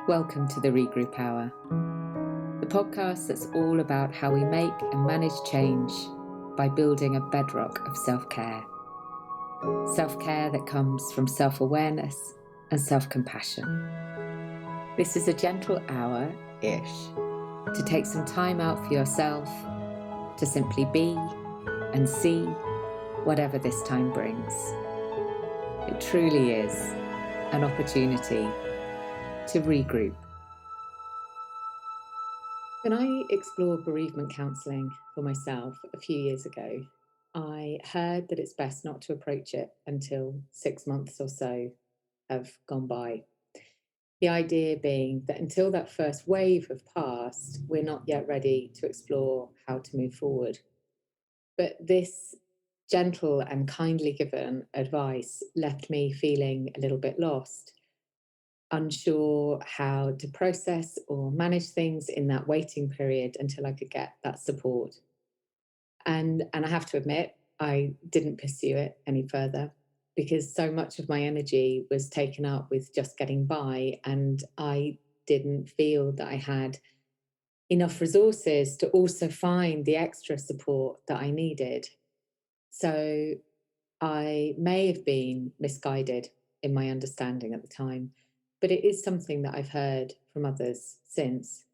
Welcome to the Regroup Hour, the podcast that's all about how we make and manage change by building a bedrock of self-care. Self-care that comes from self-awareness and self-compassion. This is a gentle hour-ish to take some time out for yourself, to simply be and see whatever this time brings. It truly is an opportunity to regroup. When I explored bereavement counselling for myself a few years ago, I heard that it's best not to approach it until 6 months or so have gone by. The idea being that until that first wave have passed, we're not yet ready to explore how to move forward. But this gentle and kindly given advice left me feeling a little bit lost, unsure how to process or manage things in that waiting period until I could get that support. And I have to admit, I didn't pursue it any further because so much of my energy was taken up with just getting by, and I didn't feel that I had enough resources to also find the extra support that I needed. So I may have been misguided in my understanding at the time, but it is something that I've heard from others since.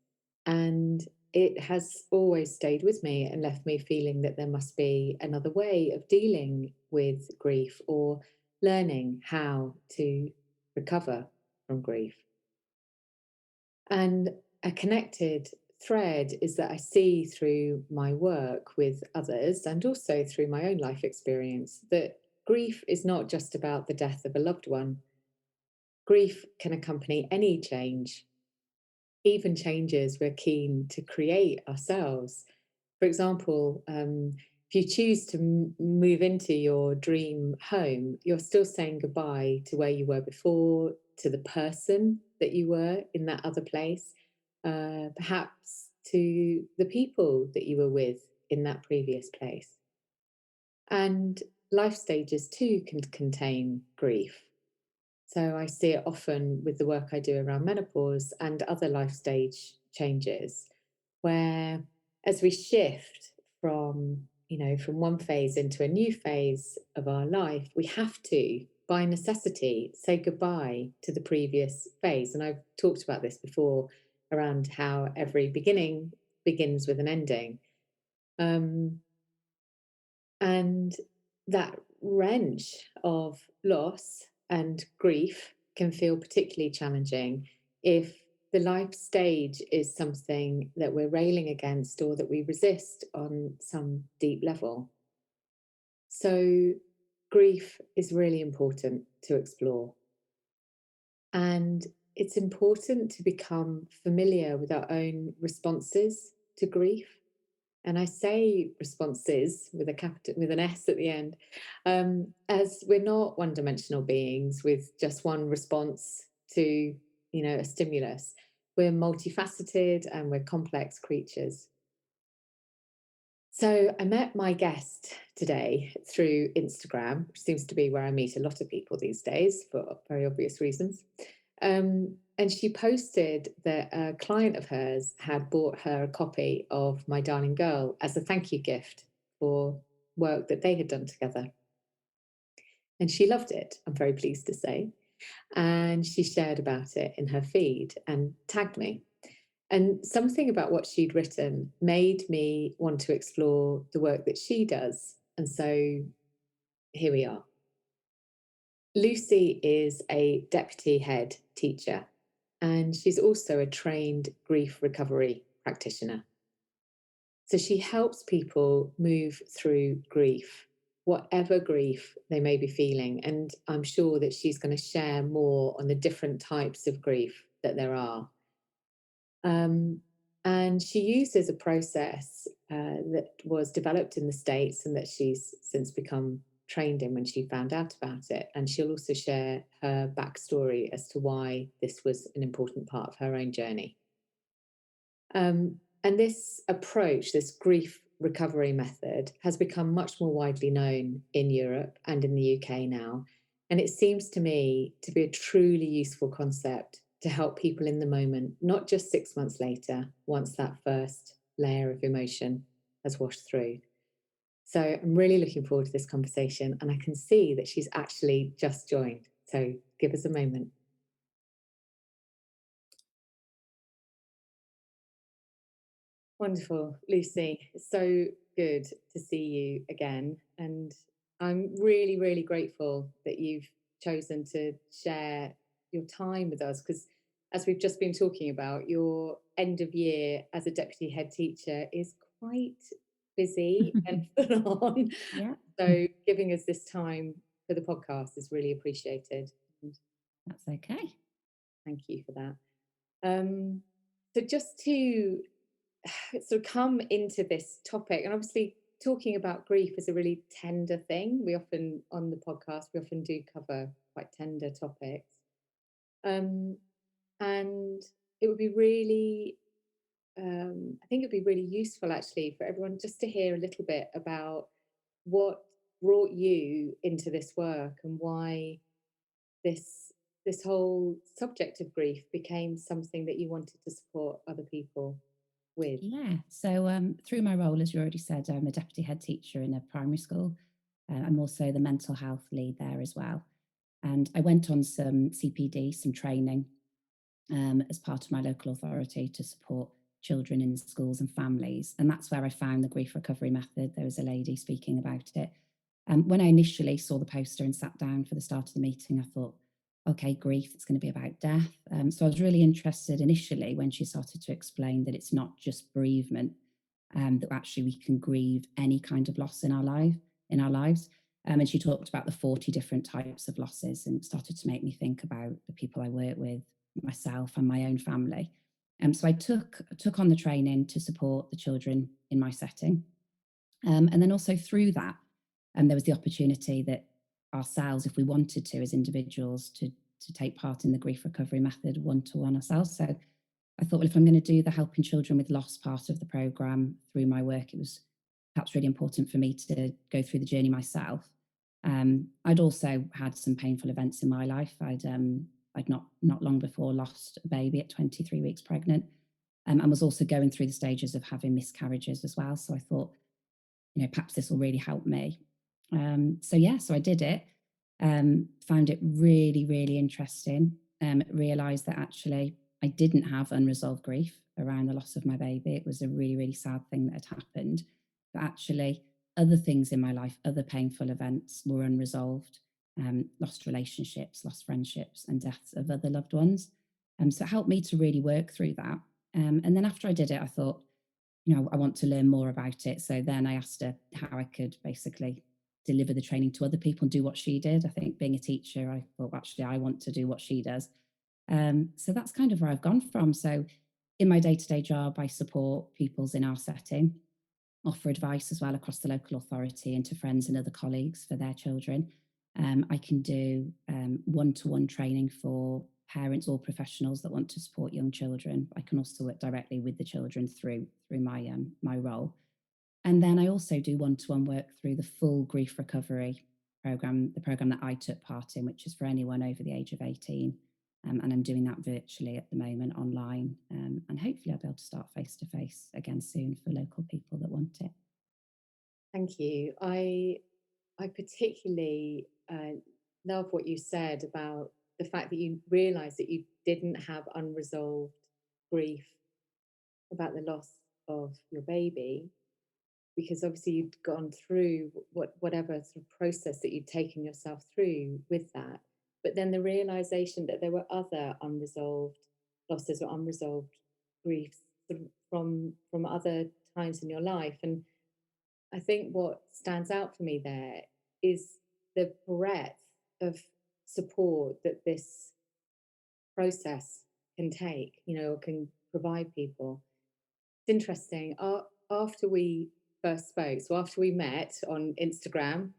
And it has always stayed with me and left me feeling that there must be another way of dealing with grief or learning how to recover from grief. And a connected thread is that I see through my work with others and also through my own life experience that grief is not just about the death of a loved one. Grief can accompany any change, even changes we're keen to create ourselves. For example, if you choose to move into your dream home, you're still saying goodbye to where you were before, to the person that you were in that other place, perhaps to the people that you were with in that previous place. And life stages too can contain grief. So I see it often with the work I do around menopause and other life stage changes, where as we shift from one phase into a new phase of our life, we have to, by necessity, say goodbye to the previous phase. And I've talked about this before around how every beginning begins with an ending. And that wrench of loss and grief can feel particularly challenging if the life stage is something that we're railing against or that we resist on some deep level. So, grief is really important to explore. And it's important to become familiar with our own responses to grief. And I say responses with an S at the end, as we're not one-dimensional beings with just one response to, a stimulus. We're multifaceted and we're complex creatures. So I met my guest today through Instagram, which seems to be where I meet a lot of people these days for very obvious reasons. And she posted that a client of hers had bought her a copy of My Darling Girl as a thank you gift for work that they had done together. And she loved it, I'm very pleased to say. And she shared about it in her feed and tagged me. And something about what she'd written made me want to explore the work that she does. And so here we are. Lucy is a deputy head teacher, and she's also a trained grief recovery practitioner. So she helps people move through grief, whatever grief they may be feeling. And I'm sure that she's going to share more on the different types of grief that there are. And she uses a process that was developed in the States and that she's since become trained in when she found out about it. And she'll also share her backstory as to why this was an important part of her own journey. And this approach, this grief recovery method, has become much more widely known in Europe and in the UK now. And it seems to me to be a truly useful concept to help people in the moment, not just 6 months later, once that first layer of emotion has washed through. So I'm really looking forward to this conversation, and I can see that she's actually just joined. So give us a moment. Wonderful, Lucy. It's so good to see you again. And I'm really, really grateful that you've chosen to share your time with us because, as we've just been talking about, your end of year as a deputy head teacher is quite busy and full on. Yeah, So, giving us this time for the podcast is really appreciated. And that's okay. thank you for that. Um, so, just to sort of come into this topic, and obviously talking about grief is a really tender thing. We often on the podcast we often do cover quite tender topics, um, and it would be really, I think it'd be really useful actually for everyone just to hear a little bit about what brought you into this work and why this this whole subject of grief became something that you wanted to support other people with. Yeah. So, through my role, as you already said, I'm a deputy head teacher in a primary school. I'm also the mental health lead there as well. And I went on some CPD, some training as part of my local authority to support children in schools and families. And that's where I found the grief recovery method. There was a lady speaking about it. When I initially saw the poster and sat down for the start of the meeting, I thought, okay, grief, it's going to be about death. So I was really interested initially when she started to explain that it's not just bereavement, that actually we can grieve any kind of loss in our lives. And she talked about the 40 different types of losses and started to make me think about the people I work with, myself and my own family. So I took on the training to support the children in my setting. And then also through that, there was the opportunity that ourselves, if we wanted to as individuals, to take part in the grief recovery method one-to-one ourselves. So I thought, well, if I'm going to do the helping children with loss part of the programme through my work, it was perhaps really important for me to go through the journey myself. I'd also had some painful events in my life. I'd not long before lost a baby at 23 weeks pregnant, and was also going through the stages of having miscarriages as well. So I thought, perhaps this will really help me. So I did it. Found it really, really interesting. Realised that actually I didn't have unresolved grief around the loss of my baby. It was a really, really sad thing that had happened. But actually, other things in my life, other painful events were unresolved. Lost relationships, lost friendships, and deaths of other loved ones. So it helped me to really work through that. And then after I did it, I thought, I want to learn more about it. So then I asked her how I could basically deliver the training to other people and do what she did. I think being a teacher, I thought actually I want to do what she does. So that's kind of where I've gone from. So in my day-to-day job, I support pupils in our setting, offer advice as well across the local authority and to friends and other colleagues for their children. I can do one-to-one training for parents or professionals that want to support young children. I can also work directly with the children through my role. And then I also do one-to-one work through the full grief recovery program, the program that I took part in, which is for anyone over the age of 18. And I'm doing that virtually at the moment online. And hopefully I'll be able to start face to face again soon for local people that want it. Thank you. I particularly love what you said about the fact that you realised that you didn't have unresolved grief about the loss of your baby, because obviously you'd gone through whatever sort of process that you'd taken yourself through with that. But then the realization that there were other unresolved losses or unresolved griefs sort of from other times in your life. And I think what stands out for me there is the breadth of support that this process can take, or can provide people. It's interesting. After we first spoke, so after we met on Instagram,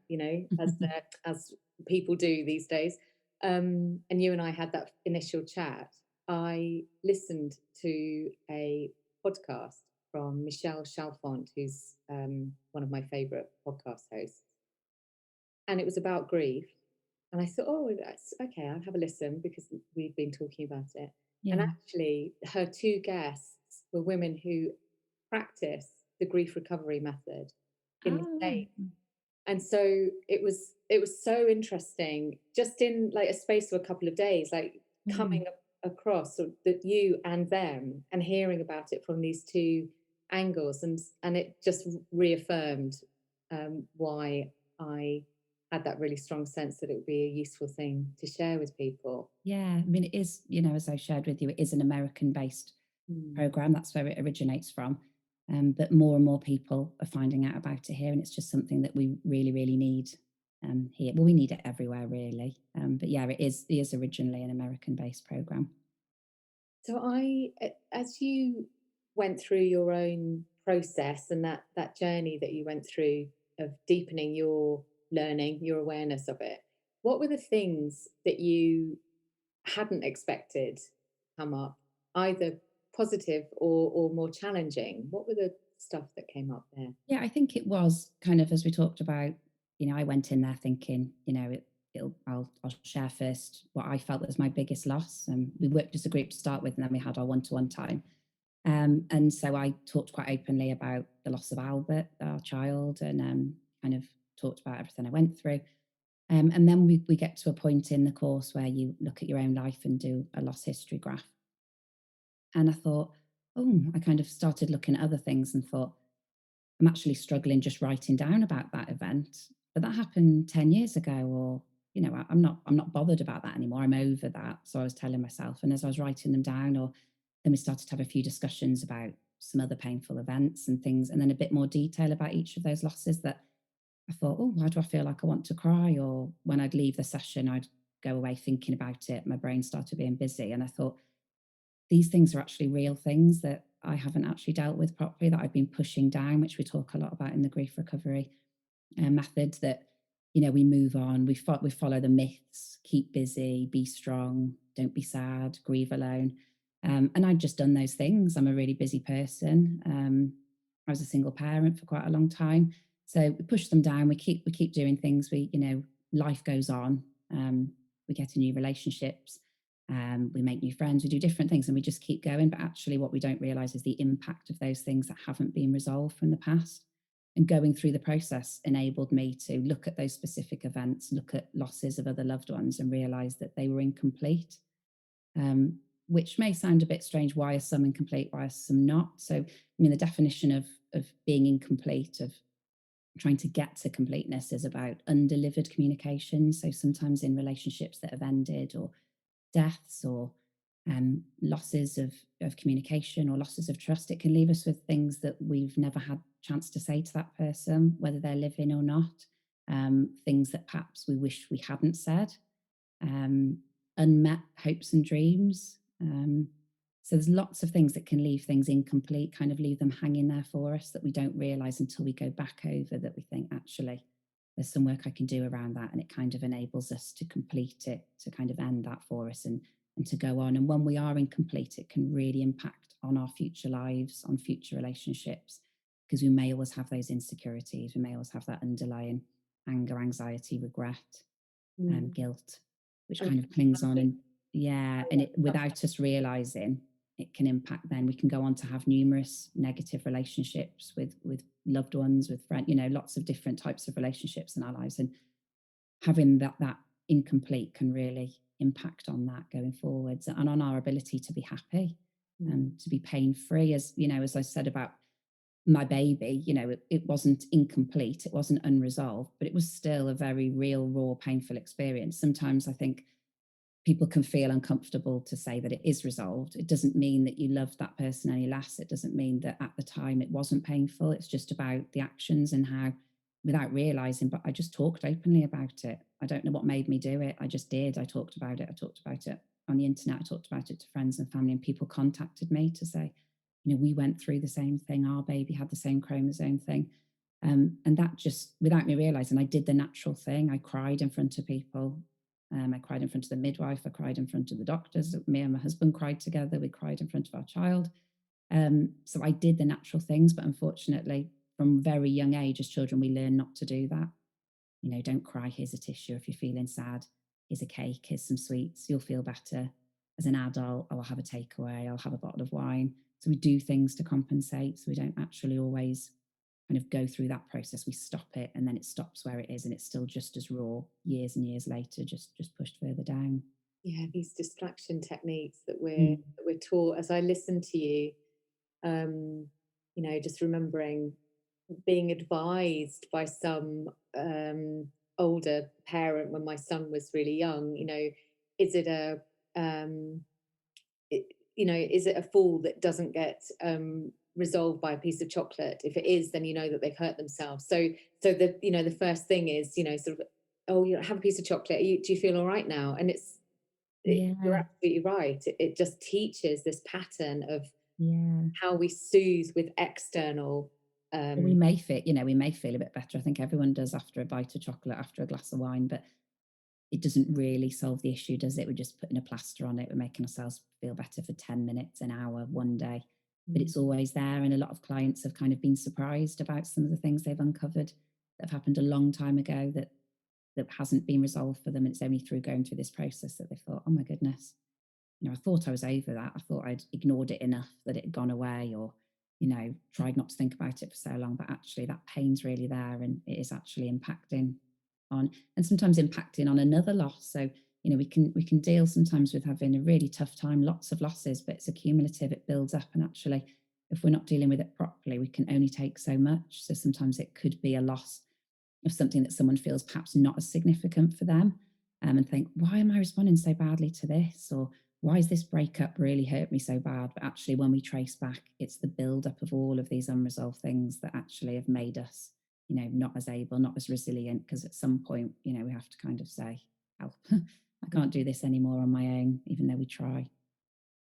as people do these days, and you and I had that initial chat, I listened to a podcast from Michelle Chalfant, who's one of my favourite podcast hosts, and it was about grief. And I thought, oh, that's okay, I'll have a listen because we've been talking about it. And Yeah. actually, her two guests were women who practice the grief recovery method in the Oh, States. right. Mm. And so it was so interesting just in like a space of a couple of days, like Mm. coming across sort of that you and them and hearing about it from these two angles and it just reaffirmed why I had that really strong sense that it would be a useful thing to share with people. Yeah. I mean, it is, as I shared with you, it is an American based Mm. program. That's where it originates from. But more and more people are finding out about it here. And it's just something that we really, really need here. Well, we need it everywhere, really. But yeah, it is originally an American based program. So as you went through your own process and that journey that you went through of deepening your learning, your awareness of it, what were the things that you hadn't expected come up, either positive or more challenging? What were the stuff that came up there? Yeah, I think it was kind of as we talked about, I went in there thinking, I'll share first what I felt was my biggest loss. We worked as a group to start with, and then we had our one-to-one time. And so I talked quite openly about the loss of Albert, our child, and kind of talked about everything I went through. And then we get to a point in the course where you look at your own life and do a loss history graph. And I thought, oh, I kind of started looking at other things and thought, I'm actually struggling just writing down about that event. But that happened 10 years ago, or, I'm not bothered about that anymore. I'm over that. So I was telling myself. And as I was writing them down, or then we started to have a few discussions about some other painful events and things, and then a bit more detail about each of those losses that I thought, oh, why do I feel like I want to cry? Or when I'd leave the session, I'd go away thinking about it. My brain started being busy. And I thought, these things are actually real things that I haven't actually dealt with properly, that I've been pushing down, which we talk a lot about in the grief recovery method. That we move on, we follow the myths: keep busy, be strong, don't be sad, grieve alone. And I'd just done those things. I'm a really busy person. I was a single parent for quite a long time, so we push them down. We keep doing things. Life goes on. We get in new relationships, we make new friends, we do different things, and we just keep going. But actually, what we don't realize is the impact of those things that haven't been resolved from the past. And going through the process enabled me to look at those specific events, look at losses of other loved ones, and realize that they were incomplete. Um, which may sound a bit strange. Why are some incomplete? Why are some not? So, I mean, the definition of being incomplete, of trying to get to completeness, is about undelivered communication. So sometimes in relationships that have ended, or deaths, or losses of communication, or losses of trust, it can leave us with things that we've never had chance to say to that person, whether they're living or not. Things that perhaps we wish we hadn't said, um, unmet hopes and dreams. So there's lots of things that can leave things incomplete, kind of leave them hanging there for us, that we don't realize until we go back over, that we think, actually, there's some work I can do around that. And it kind of enables us to complete it, to kind of end that for us, and to go on. And when we are incomplete, it can really impact on our future lives, on future relationships, because we may always have those insecurities. We may always have that underlying anger, anxiety, regret, Mm. guilt, which And kind of clings on. understanding And yeah, how and that it, stuff. without us realizing, it can impact. Then we can go on to have numerous negative relationships with loved ones, with friends, lots of different types of relationships in our lives. And having that incomplete can really impact on that going forwards, and on our ability to be happy Mm. and to be pain free. As I said about my baby, it wasn't incomplete, it wasn't unresolved, but it was still a very real, raw, painful experience. Sometimes I think people can feel uncomfortable to say that it is resolved. It doesn't mean that you love that person any less. It doesn't mean that at the time it wasn't painful. It's just about the actions and how, without realizing, but I just talked openly about it. I don't know what made me do it. I just did. I talked about it. I talked about it on the internet. I talked about it to friends and family, and people contacted me to say, we went through the same thing. Our baby had the same chromosome thing. And that just, without me realizing, I did the natural thing. I cried in front of people. I cried in front of the midwife. I cried in front of the doctors. Me and my husband cried together. We cried in front of our child. So I did the natural things, but unfortunately, from a very young age, as children, we learn not to do that. Don't cry. Here's a tissue if you're feeling sad. here's a cake, here's some sweets, you'll feel better. As an adult, I'll have a takeaway, I'll have a bottle of wine. So we do things to compensate. So we don't actually always kind of go through that process. We stop it and then it stops where it is and it's still just as raw years and years later, just pushed further down. Yeah, these distraction techniques that Mm. we're taught. As I listen to you, um, just remembering being advised by some older parent when my son was really young. Is it a um, is it a fall that doesn't get resolved by a piece of chocolate? If it is, then you know that they've hurt themselves. So the first thing is sort of, oh, have a piece of chocolate. Do you feel all right now? And you're Yeah. absolutely right. It just teaches this pattern of Yeah. how we soothe with external. We um, may feel, we may feel a bit better. I think everyone does after a bite of chocolate, after a glass of wine, but it doesn't really solve the issue, does it? We're just putting a plaster on it. We're making ourselves feel better for 10 minutes, an hour, one day. But mm, it's always there. And a lot of clients have kind of been surprised about some of the things they've uncovered that have happened a long time ago that hasn't been resolved for them. And it's only through going through this process that they thought, oh my goodness, I thought I was over that. I thought I'd ignored it enough that it had gone away, or, tried not to think about it for so long. But actually, that pain's really there, and it is actually impacting on, and sometimes impacting on another loss. So, we can deal sometimes with having a really tough time, lots of losses, but it's accumulative. It builds up, and actually, if we're not dealing with it properly, we can only take so much. So sometimes it could be a loss of something that someone feels perhaps not as significant for them, and think, why am I responding so badly to this? Or why is this breakup really hurt me so bad? But actually, when we trace back, it's the build-up of all of these unresolved things that actually have made us, not as able, not as resilient. Because at some point, we have to kind of say, help, I can't do this anymore on my own, even though we try.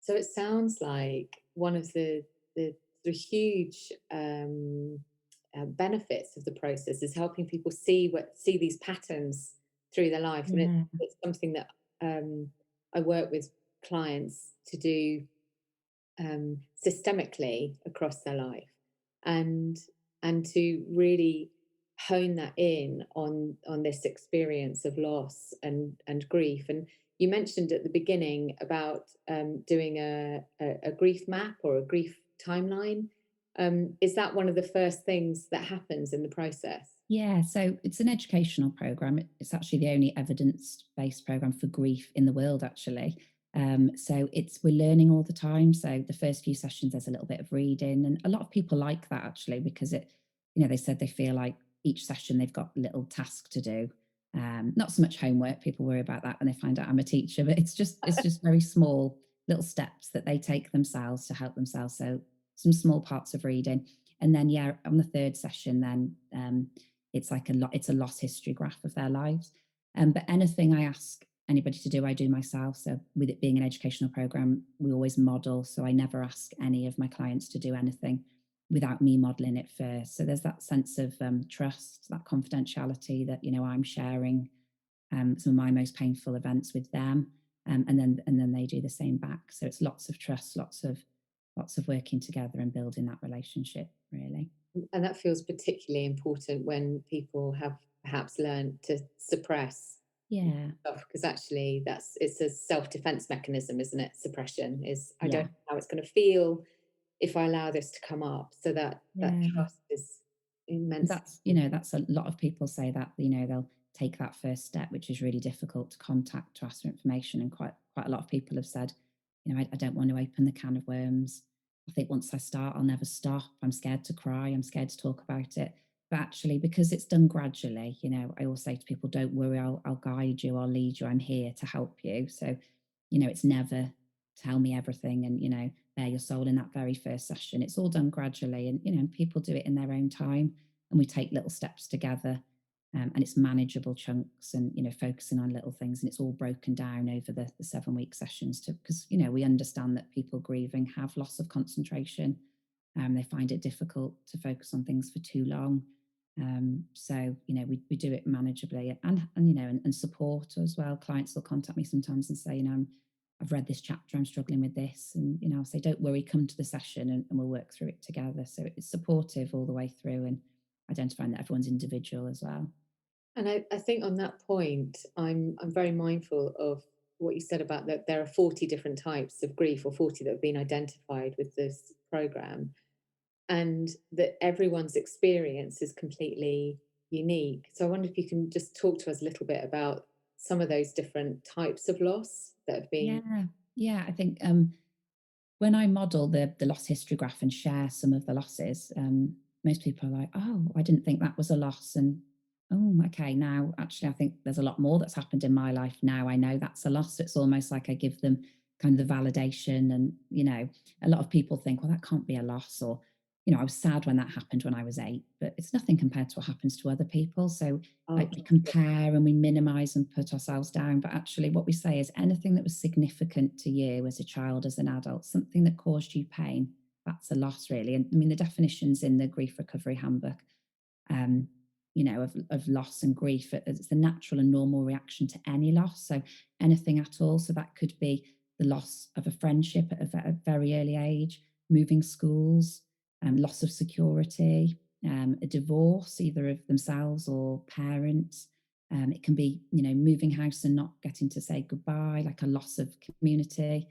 so it sounds like one of the huge benefits of the process is helping people see these patterns through their life, and Yeah. it's something that I work with clients to do systemically across their life, and to really hone that in on this experience of loss and grief. And you mentioned at the beginning about doing a grief map or a grief timeline. Is that one of the first things that happens in the process? Yeah, so it's an educational program. It's actually the only evidence-based program for grief in the world, actually. So we're learning all the time. So the first few sessions, there's a little bit of reading, and a lot of people like that actually because they said they feel like each session they've got a little task to do. Not so much homework. People worry about that when they find out I'm a teacher, but it's just very small little steps that they take themselves to help themselves. So some small parts of reading, and then yeah, on the third session, then. It's like it's a loss history graph of their lives. But anything I ask anybody to do, I do myself. So with it being an educational program, we always model. So I never ask any of my clients to do anything without me modeling it first. So there's that sense of trust, that confidentiality that I'm sharing some of my most painful events with them, and then they do the same back. So it's lots of trust, lots of working together and building that relationship. Really, And that feels particularly important when people have perhaps learned to suppress yeah, stuff, because actually it's a self-defense mechanism, isn't it? Suppression is, I don't yeah, know how it's going to feel if I allow this to come up. So that yeah. trust is immensely That's a lot of people say that, they'll take that first step, which is really difficult to contact to ask for information. And quite a lot of people have said, I don't want to open the can of worms. I think once I start, I'll never stop. I'm scared to cry. I'm scared to talk about it. But actually, because it's done gradually, I always say to people, don't worry, I'll guide you, I'll lead you, I'm here to help you. So, it's never tell me everything and, bare your soul in that very first session. It's all done gradually, and people do it in their own time, and we take little steps together, and it's manageable chunks, and focusing on little things, and it's all broken down over the 7 week sessions to because we understand that people grieving have loss of concentration. They find it difficult to focus on things for too long. So we do it manageably, and support as well. Clients will contact me sometimes and say, I've read this chapter, I'm struggling with this. And, I'll say, don't worry, come to the session and we'll work through it together. So it's supportive all the way through, and identifying that everyone's individual as well. And I think on that point, I'm very mindful of what you said about that there are 40 different types of grief, or 40 that have been identified with this program, and that everyone's experience is completely unique. So I wonder if you can just talk to us a little bit about some of those different types of loss that have been. Yeah, yeah. I think when I model the loss history graph and share some of the losses, most people are like, "Oh, I didn't think that was a loss," and oh, okay, now actually, I think there's a lot more that's happened in my life. Now I know that's a loss. It's almost like I give them kind of the validation, and a lot of people think, "Well, that can't be a loss," or I was sad when that happened when I was 8, but it's nothing compared to what happens to other people. So Oh, like we compare and we minimize and put ourselves down. But actually, what we say is anything that was significant to you as a child, as an adult, something that caused you pain, that's a loss, really. And I mean, the definitions in the Grief Recovery Handbook, um, of loss and grief, it's the natural and normal reaction to any loss. So anything at all. So that could be the loss of a friendship at a very early age, moving schools, loss of security, a divorce, either of themselves or parents. It can be, moving house and not getting to say goodbye, like a loss of community.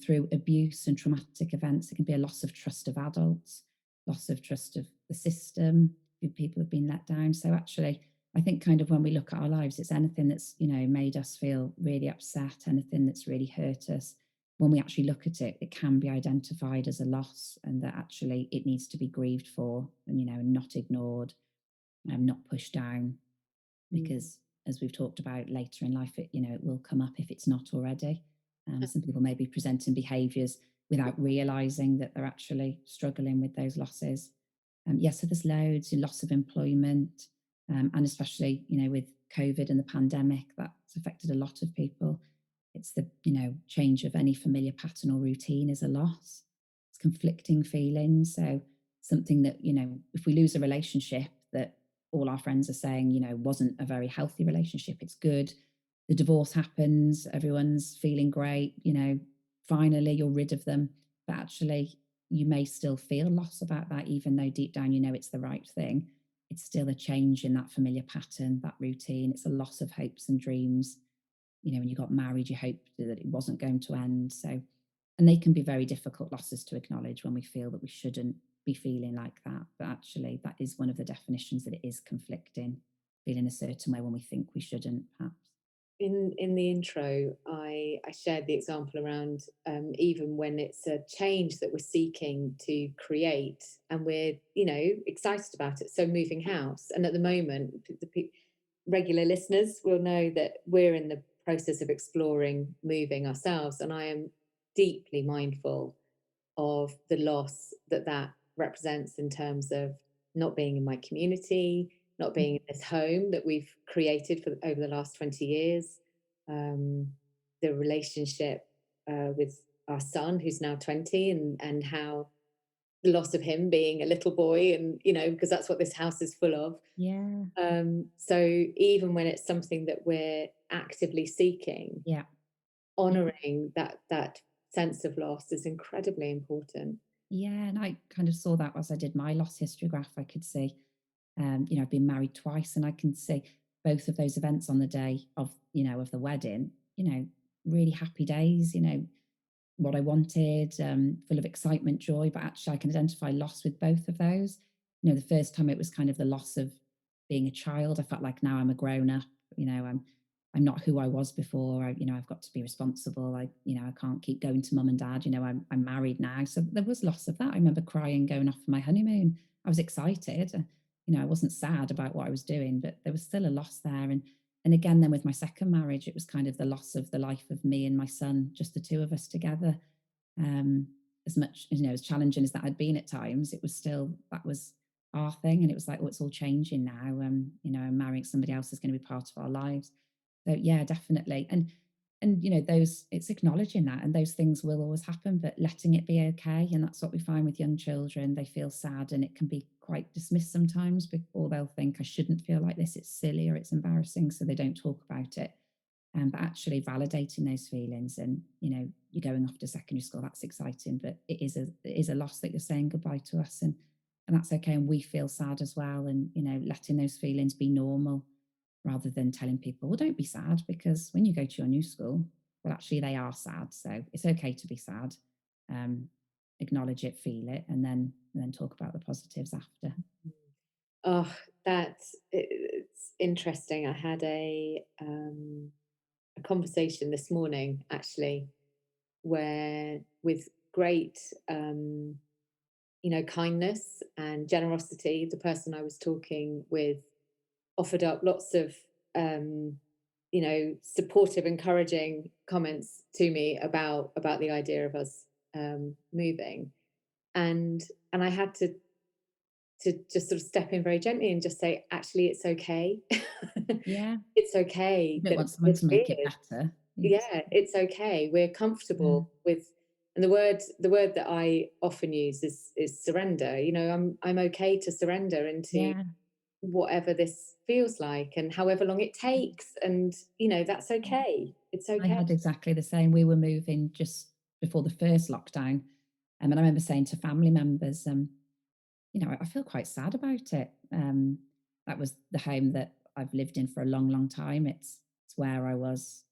Through abuse and traumatic events, it can be a loss of trust of adults, loss of trust of the system. People have been let down. So actually, I think kind of when we look at our lives, it's anything that's, made us feel really upset, anything that's really hurt us. When we actually look at it, it can be identified as a loss, and that actually it needs to be grieved for, and not ignored, not pushed down, mm, because as we've talked about later in life, it will come up if it's not already. Some people may be presenting behaviours without realising that they're actually struggling with those losses. Yes, so there's loads, loss of employment, and especially with COVID and the pandemic, that's affected a lot of people. It's the change of any familiar pattern or routine is a loss. It's conflicting feelings. So something that if we lose a relationship that all our friends are saying, wasn't a very healthy relationship. It's good. The divorce happens, everyone's feeling great, finally you're rid of them. But actually, you may still feel loss about that, even though deep down you know it's the right thing. It's still a change in that familiar pattern, that routine. It's a loss of hopes and dreams. When you got married, you hoped that it wasn't going to end. So, and they can be very difficult losses to acknowledge when we feel that we shouldn't be feeling like that. But actually, that is one of the definitions, that it is conflicting, feeling a certain way when we think we shouldn't, perhaps. in the intro, I shared the example around even when it's a change that we're seeking to create, and we're excited about it. So moving house, and at the moment, regular listeners will know that we're in the process of exploring moving ourselves, and I am deeply mindful of the loss that that represents in terms of not being in my community, not being in this home that we've created for over the last 20 years, um, the relationship with our son who's now 20, and how the loss of him being a little boy, and because that's what this house is full of. Yeah. So even when it's something that we're actively seeking, Yeah. honoring that sense of loss is incredibly important. Yeah. And I kind of saw that as I did my loss history graph. I could see, I've been married twice, and I can see both of those events on the day of, of the wedding, really happy days, what I wanted, full of excitement, joy, but actually I can identify loss with both of those. The first time it was kind of the loss of being a child. I felt like now I'm a grown up, I'm not who I was before. I've got to be responsible. I can't keep going to mum and dad. I'm married now. So there was loss of that. I remember crying going off for my honeymoon. I was excited. I wasn't sad about what I was doing, but there was still a loss there. And again, then with my second marriage, it was kind of the loss of the life of me and my son, just the two of us together. Um, as much as challenging as that had been at times, it was still, that was our thing. And it was like, oh, it's all changing now. Marrying somebody else is going to be part of our lives. So yeah, definitely. And those, it's acknowledging that, and those things will always happen, but letting it be okay. And that's what we find with young children. They feel sad, and it can be quite dismissed sometimes, or they'll think, I shouldn't feel like this, it's silly or it's embarrassing, so they don't talk about it. But actually validating those feelings, and you're going off to secondary school, that's exciting, but it is a loss that you're saying goodbye to us, and that's okay. And we feel sad as well, and letting those feelings be normal. rather than telling people, well, don't be sad, because when you go to your new school, well, actually, they are sad. So it's okay to be sad. Um, Acknowledge it, feel it, and then talk about the positives after. Oh, it's interesting. I had a conversation this morning actually, where with great kindness and generosity, the person I was talking with offered up lots of um, supportive, encouraging comments to me about the idea of us moving, and I had to just sort of step in very gently and just say, actually, it's okay. Yeah. It's You okay don't that want someone it's to make it weird. better. It's, Yeah, it's okay. We're yeah. comfortable with, and the word that I often use is surrender. I'm okay to surrender into Yeah. whatever this feels like and however long it takes, and that's okay. It's I okay. had exactly the same. We were moving just before the first lockdown. And I remember saying to family members, I feel quite sad about it. That was the home that I've lived in for a long, long time. It's where I was,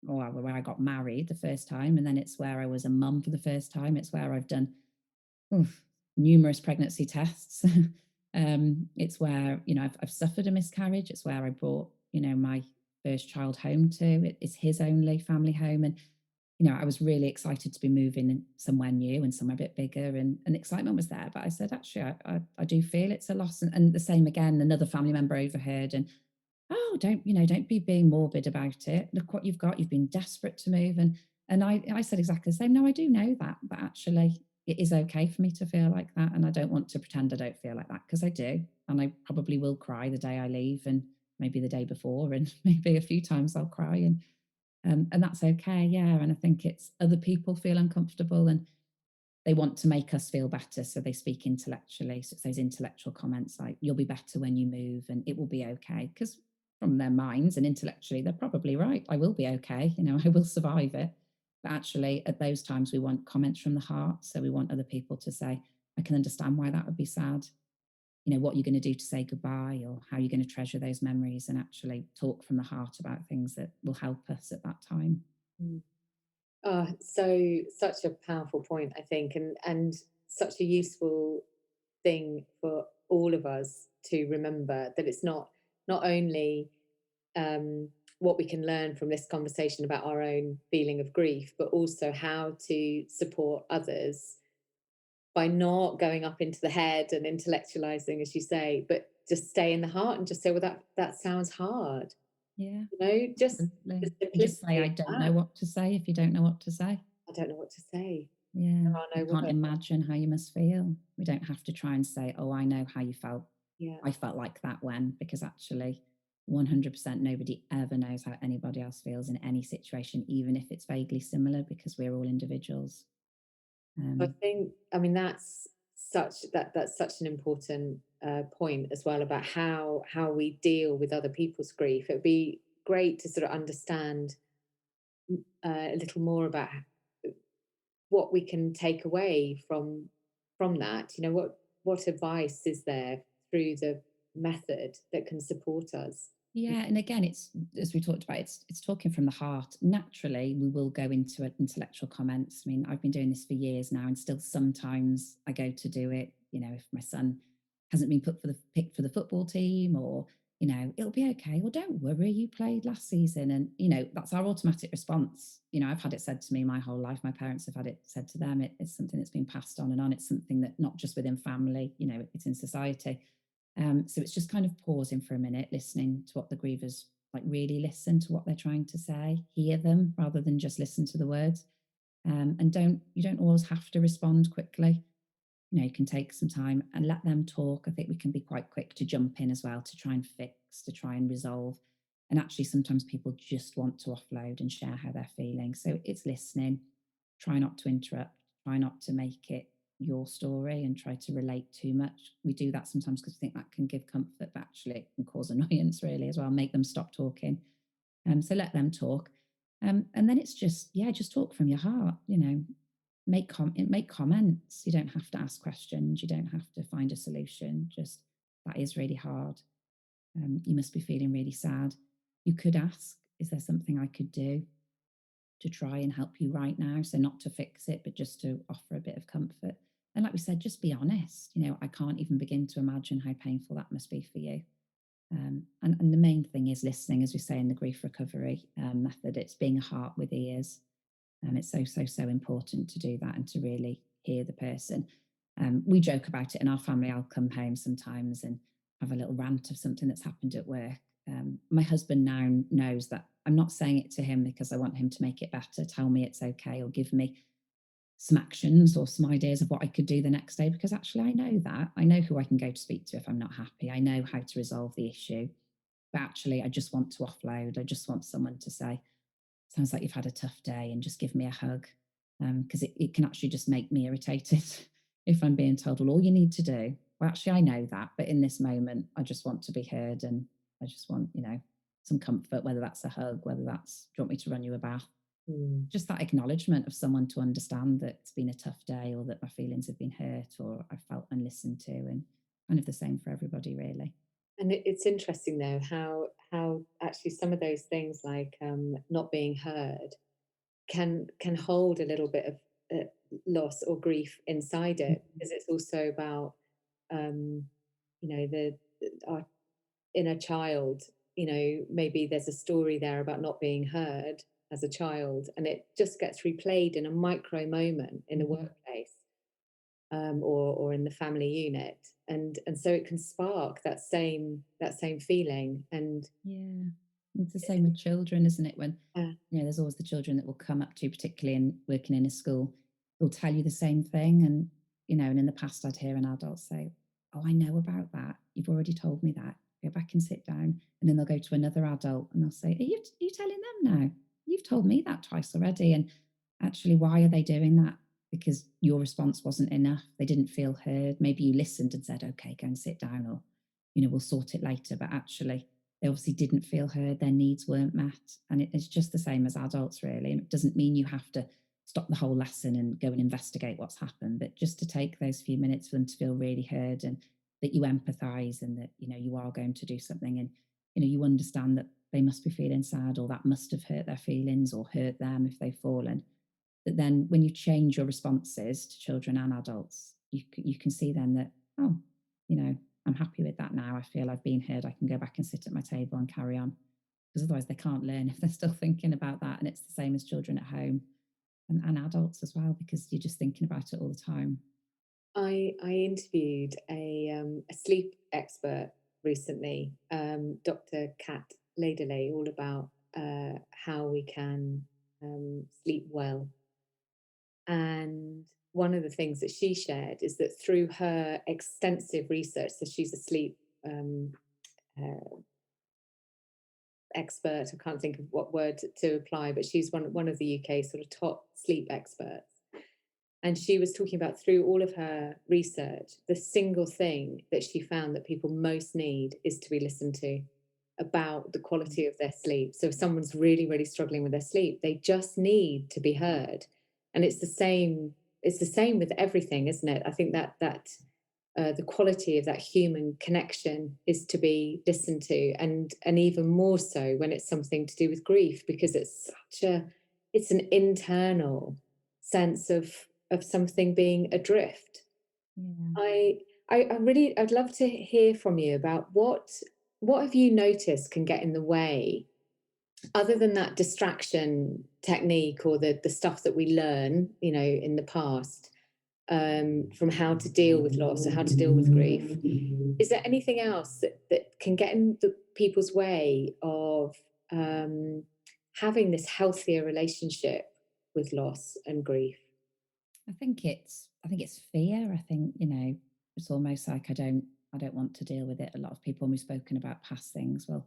or where I got married the first time, and then it's where I was a mum for the first time. It's where I've done oof, numerous pregnancy tests. It's where I've suffered a miscarriage. It's where I brought my first child home to. It's his only family home, and I was really excited to be moving somewhere new and somewhere a bit bigger, and the excitement was there. But I said, actually, I do feel it's a loss. And the same again, another family member overheard, and oh, don't be being morbid about it. Look what you've got. You've been desperate to move. And I said exactly the same. No, I do know that, but actually it is okay for me to feel like that. And I don't want to pretend I don't feel like that, because I do. And I probably will cry the day I leave, and maybe the day before, and maybe a few times I'll cry. And that's okay. Yeah. And I think it's other people feel uncomfortable, and they want to make us feel better. So they speak intellectually. So it's those intellectual comments like, you'll be better when you move and it will be okay. Because from their minds and intellectually, they're probably right. I will be okay. I will survive it. But actually, at those times, we want comments from the heart. So we want other people to say, I can understand why that would be sad. What you're going to do to say goodbye, or how you're going to treasure those memories, and actually talk from the heart about things that will help us at that time. Mm. Oh, such a powerful point, I think, and such a useful thing for all of us to remember, that it's not only what we can learn from this conversation about our own feeling of grief, but also how to support others by not going up into the head and intellectualizing, as you say, but just stay in the heart and just say, well, that sounds hard. Yeah, Just the absolutely. And just say, simplicity I of don't that. know what to say if you don't know what to say. I don't know what to say. Yeah, There are I no can't words. imagine how you must feel. We don't have to try and say, oh, I know how you felt. Yeah. I felt like that when, because actually, 100% nobody ever knows how anybody else feels in any situation, even if it's vaguely similar, because we're all individuals. I Um, think, I mean, that's such an important point as well, about how we deal with other people's grief. It would be great to sort of understand a little more about what we can take away from that. What advice is there through the method that can support us? Yeah, and again, it's as we talked about, it's talking from the heart. Naturally, we will go into intellectual comments. I mean, I've been doing this for years now, and still sometimes I go to do it. If my son hasn't been put for the picked for the football team, or it'll be okay. Well, don't worry, you played last season, and that's our automatic response. I've had it said to me my whole life. My parents have had it said to them. It's something that's been passed on and on. It's something that not just within family, it's in society. So it's just kind of pausing for a minute, listening to what the grievers, like, really listen to what they're trying to say, hear them rather than just listen to the words. And you don't always have to respond quickly. You can take some time and let them talk. I think we can be quite quick to jump in as well, to try and fix, to try and resolve. And actually, sometimes people just want to offload and share how they're feeling. So it's listening, try not to interrupt, try not to make it your story and try to relate too much. We do that sometimes because we think that can give comfort, but actually it can cause annoyance really as well, make them stop talking. So let them talk. And then it's just, yeah, just talk from your heart, make comments. You don't have to ask questions. You don't have to find a solution. Just, that is really hard. You must be feeling really sad. You could ask, is there something I could do to try and help you right now? So, not to fix it, but just to offer a bit of comfort. And like we said, just be honest. I can't even begin to imagine how painful that must be for you. And the main thing is listening, as we say in the grief recovery method, it's being a heart with ears. It's so, so, so important to do that and to really hear the person. We joke about it in our family. I'll come home sometimes and have a little rant of something that's happened at work. My husband now knows that I'm not saying it to him because I want him to make it better, tell me it's okay, or give me some actions or some ideas of what I could do the next day, because actually I know that. I know who I can go to speak to if I'm not happy. I know how to resolve the issue. But actually, I just want to offload. I just want someone to say, sounds like you've had a tough day, and just give me a hug. Because it can actually just make me irritated if I'm being told, well, all you need to do. Well, actually, I know that. But in this moment, I just want to be heard, and I just want, some comfort, whether that's a hug, whether that's, do you want me to run you a bath? Mm. Just that acknowledgement of someone to understand that it's been a tough day, or that my feelings have been hurt, or I felt unlistened to, and kind of the same for everybody, really. And it's interesting though how actually some of those things like not being heard can hold a little bit of loss or grief inside it, Mhm. because it's also about um, our inner child. Maybe there's a story there about not being heard as a child, and it just gets replayed in a micro moment in a Mhm. workplace, or in the family unit, and so it can spark that same feeling. And Yeah. It's the same with children, isn't it? When, uh, there's always the children that will come up to you, particularly in working in a school, they'll tell you the same thing. And in the past, I'd hear an adult say, oh, I know about that. You've already told me that. Go back and sit down. And then they'll go to another adult and they'll say, are you telling them now? You've told me that twice already. And actually, why are they doing that? Because your response wasn't enough. They didn't feel heard. Maybe you listened and said, okay, go and sit down, or, we'll sort it later. But actually, they obviously didn't feel heard, their needs weren't met. And it's just the same as adults, really. And it doesn't mean you have to stop the whole lesson and go and investigate what's happened, but just to take those few minutes for them to feel really heard, and that you empathize, and that, you are going to do something, and, you understand that they must be feeling sad, or that must have hurt their feelings or hurt them if they've fallen. But then when you change your responses to children and adults, you can see then that, oh, I'm happy with that now. I feel I've been heard. I can go back and sit at my table and carry on. Because otherwise they can't learn if they're still thinking about that. And it's the same as children at home, and adults as well, because you're just thinking about it all the time. I interviewed a sleep expert recently, Dr. Kat Laderley, all about how we can sleep well. And one of the things that she shared is that through her extensive research, so she's a sleep uh, expert. I can't think of what word to apply, but she's one of the UK's sort of top sleep experts. And she was talking about, through all of her research, the single thing that she found that people most need is to be listened to about the Mm. quality of their sleep. So if someone's really, really struggling with their sleep, they just need to be heard. And it's the same with everything, isn't it? I think that the quality of that human connection is to be listened to, and even more so when it's something to do with grief, because it's an internal sense of something being adrift. Yeah. I'd love to hear from you about what have you noticed can get in the way, other than that distraction technique or the stuff that we learn, in the past, from how to deal with loss or how to deal with grief. Is there anything else that can get in the people's way of um, having this healthier relationship with loss and grief? I think it's fear. I think, it's almost like I don't want to deal with it. A lot of people, when we've spoken about past things, well,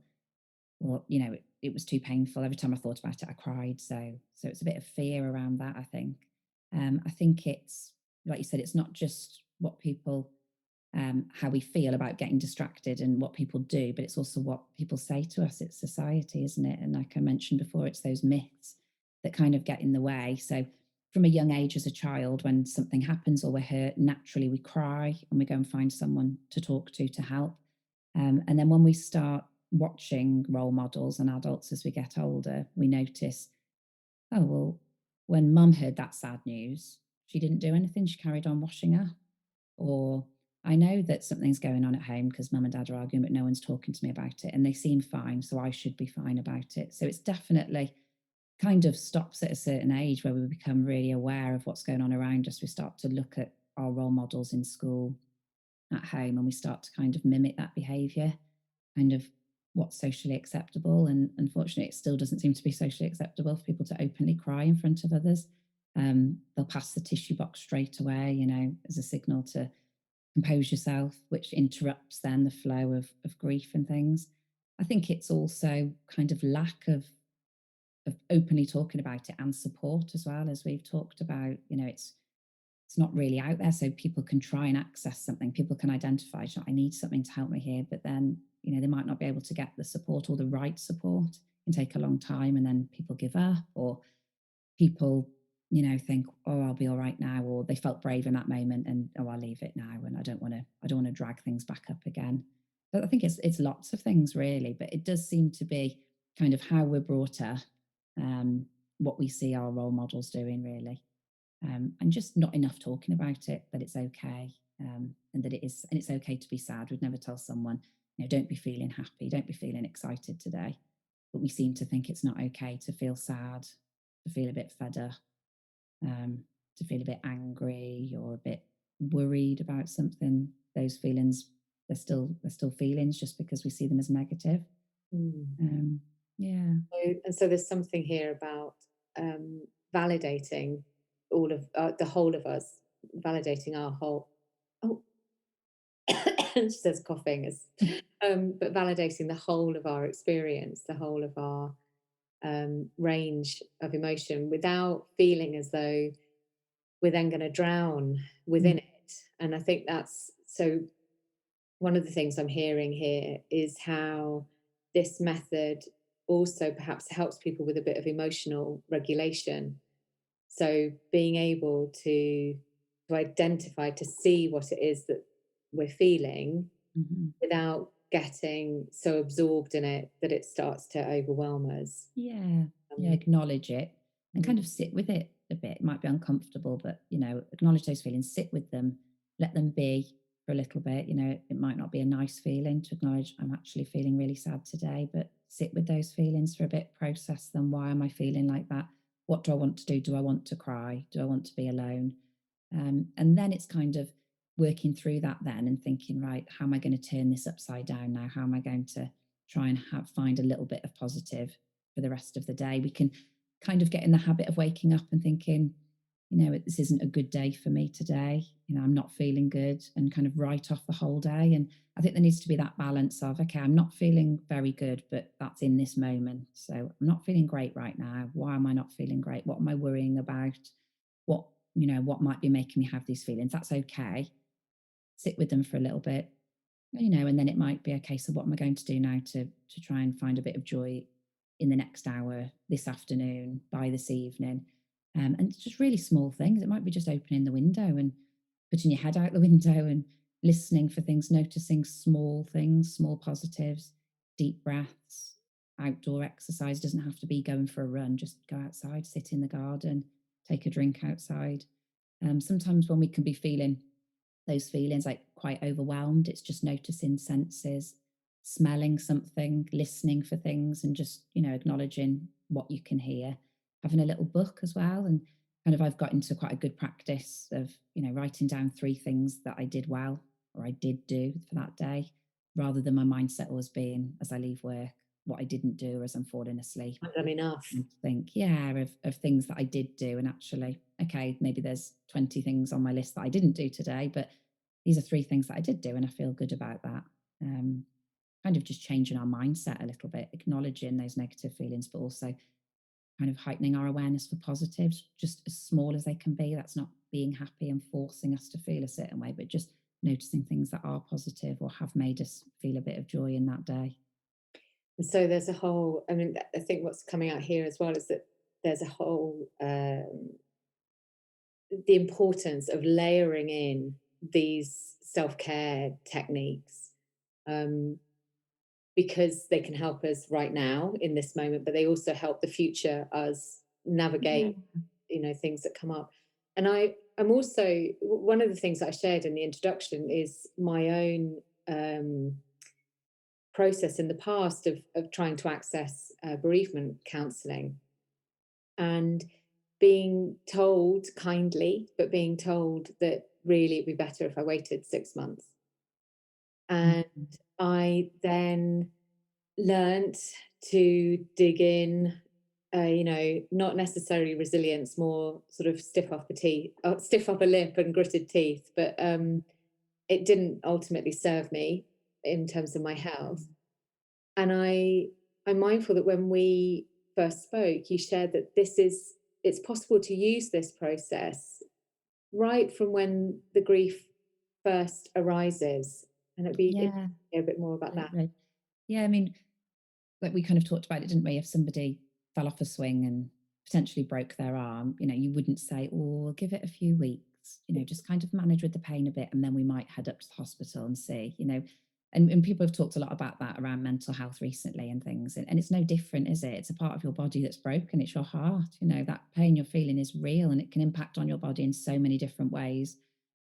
it was too painful. Every time I thought about it, I cried. So it's a bit of fear around that, I think. I think it's, like you said, it's not just what people, how we feel about getting distracted and what people do, but it's also what people say to us. It's society, isn't it? And like I mentioned before, it's those myths that kind of get in the way. So from a young age as a child, when something happens or we're hurt, naturally we cry and we go and find someone to talk to help. And then when we start watching role models and adults as we get older, we notice, oh, well, when mum heard that sad news, she didn't do anything. She carried on washing her. Or I know that something's going on at home because mum and dad are arguing, but no one's talking to me about it. And they seem fine. So I should be fine about it. So it's definitely kind of stops at a certain age where we become really aware of what's going on around us. We start to look at our role models in school, at home, and we start to kind of mimic that behavior, kind of what's socially acceptable. And unfortunately, it still doesn't seem to be socially acceptable for people to openly cry in front of others. They'll pass the tissue box straight away, as a signal to compose yourself, which interrupts then the flow of grief and things. I think it's also kind of lack of openly talking about it and support as well, as we've talked about. It's not really out there, so people can try and access something. People can identify, I need something to help me here, but then they might not be able to get the support or the right support. It can take a long time, and then people give up, or people think, oh, I'll be all right now, or they felt brave in that moment and, oh, I'll leave it now, and I don't want to drag things back up again. But I think it's lots of things really, but it does seem to be kind of how we're brought up, um, what we see our role models doing really, and just not enough talking about it, that it's okay, and that it's okay to be sad. We'd never tell someone, don't be feeling happy, don't be feeling excited today, but we seem to think it's not okay to feel sad, to feel a bit fed up, um, to feel a bit angry or a bit worried about something. Those feelings, they're still feelings just because we see them as negative. Mm. Um, yeah. So there's something here about validating all of the whole of us, validating our whole. Oh, she says coughing is, but validating the whole of our experience, the whole of our range of emotion, without feeling as though we're then going to drown Mm, within it. And I think that's so. One of the things I'm hearing here is how this method also perhaps helps people with a bit of emotional regulation. So being able to identify, to see what it is that we're feeling mhm. without getting so absorbed in it that it starts to overwhelm us. Yeah, yeah, Um, acknowledge it and mm, kind of sit with it a bit. It might be uncomfortable, but acknowledge those feelings, sit with them, let them be for a little bit. It might not be a nice feeling to acknowledge I'm actually feeling really sad today, but sit with those feelings for a bit, process them. Why am I feeling like that? What do I want to do? Do I want to cry? Do I want to be alone? And then it's kind of working through that then and thinking, right, how am I going to turn this upside down now? How am I going to try and find a little bit of positive for the rest of the day? We can kind of get in the habit of waking up and thinking, this isn't a good day for me today. I'm not feeling good, and kind of write off the whole day. And I think there needs to be that balance of, okay, I'm not feeling very good, but that's in this moment. So I'm not feeling great right now. Why am I not feeling great? What am I worrying about? What, what might be making me have these feelings? That's okay. Sit with them for a little bit, and then it might be okay. So what am I going to do now to try and find a bit of joy in the next hour, this afternoon, by this evening? And it's just really small things. It might be just opening the window and putting your head out the window and listening for things, noticing small things, small positives, deep breaths, outdoor exercise. Doesn't have to be going for a run. Just go outside, sit in the garden, take a drink outside. Sometimes when we can be feeling those feelings like quite overwhelmed, it's just noticing senses, smelling something, listening for things, and just acknowledging what you can hear. Having a little book as well, and kind of I've got into quite a good practice of writing down 3 things that I did well or I did do for that day, rather than my mindset always being, as I leave work, what I didn't do as I'm falling asleep. I've done enough. And think, yeah, of things that I did do. And actually, okay, maybe there's 20 things on my list that I didn't do today, but these are 3 things that I did do, and I feel good about that. Um, Kind of just changing our mindset a little bit, acknowledging those negative feelings, but also kind of heightening our awareness for positives, just as small as they can be. That's not being happy and forcing us to feel a certain way, but just noticing things that are positive or have made us feel a bit of joy in that day. And so there's a whole, I mean, I think what's coming out here as well is that there's a whole, the importance of layering in these self care techniques, um, because they can help us right now in this moment, but they also help the future us Yeah. navigate, things that come up. And I'm also one of the things that I shared in the introduction is my own process in the past of trying to access bereavement counselling and being told kindly, but being told that really it'd be better if I waited 6 months. And Mhm. I then learnt to dig in, not necessarily resilience, more sort of stiff upper lip and gritted teeth. But it didn't ultimately serve me in terms of my health. And I'm mindful that when we first spoke, you shared that it's possible to use this process right from when the grief first arises. And it'd be interesting Yeah, to hear a bit more about that. absolutely. Yeah, I mean, like we kind of talked about it, didn't we? If somebody fell off a swing and potentially broke their arm, you wouldn't say, "Oh, give it a few weeks." Just kind of manage with the pain a bit, and then we might head up to the hospital and see. And people have talked a lot about that around mental health recently and things, and it's no different, is it? It's a part of your body that's broken. It's your heart. That pain you're feeling is real, and it can impact on your body in so many different ways,